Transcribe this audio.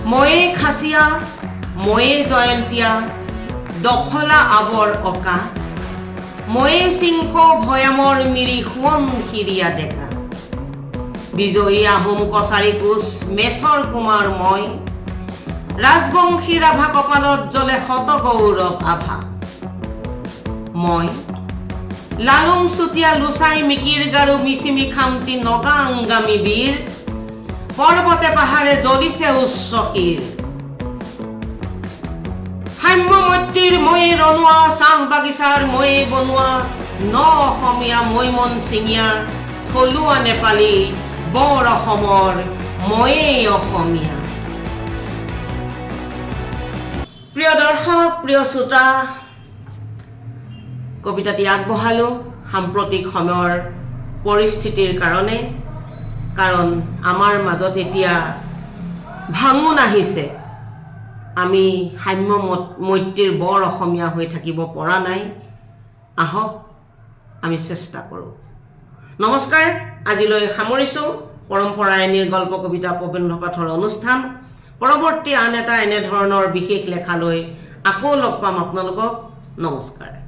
ময়ে খাচিয়া ময়ে জয়ন্তীয়া দখলা আবৰ অকা ময়ে সিংহ ভয়ামৰ মিৰি সোৱন শিৰিয়া ডেকা বিজয়ী আহোম কছাৰী কোচ মেছৰ কুমাৰ মই ৰাজবংশী ৰাভা কপালত জ্বলে শত গৌৰৱ আভা মই লালুং চুতীয়া লুচাই মিকিৰ গাৰু মিচিমি খামতি নগা আংগামী বীৰ পৰ্বতে পাহাৰে জ্বলিছে উচ্চ শিৰ সাম্য মৈত্ৰীৰ ময়ে ৰনোৱা চাহ বাগিচাৰ ময়ে বনোৱা ন অসমীয়া মই মন ছিঙিয়া থলুৱা নেপালী বৰ অসমৰ ময়েই অসমীয়া প্ৰিয় দৰ্শক প্ৰিয় শ্ৰোতা কবিতাটি আগবঢ়ালোঁ সাম্প্ৰতিক সময়ৰ পৰিস্থিতিৰ কাৰণে কাৰণ আমাৰ মাজত এতিয়া ভাঙোন আহিছে আমি সাম্য মৈত্ৰীৰ বৰ অসমীয়া হৈ থাকিব পৰা নাই আহক আমি চেষ্টা কৰোঁ নমস্কাৰ আজিলৈ সামৰিছোঁ পৰম্পৰায়নীৰ গল্প কবিতা প্ৰবন্ধ পাঠৰ অনুষ্ঠান পৰৱৰ্তী আন এটা এনে ধৰণৰ বিশেষ লেখালৈ আকৌ লগ পাম আপোনালোকক নমস্কাৰ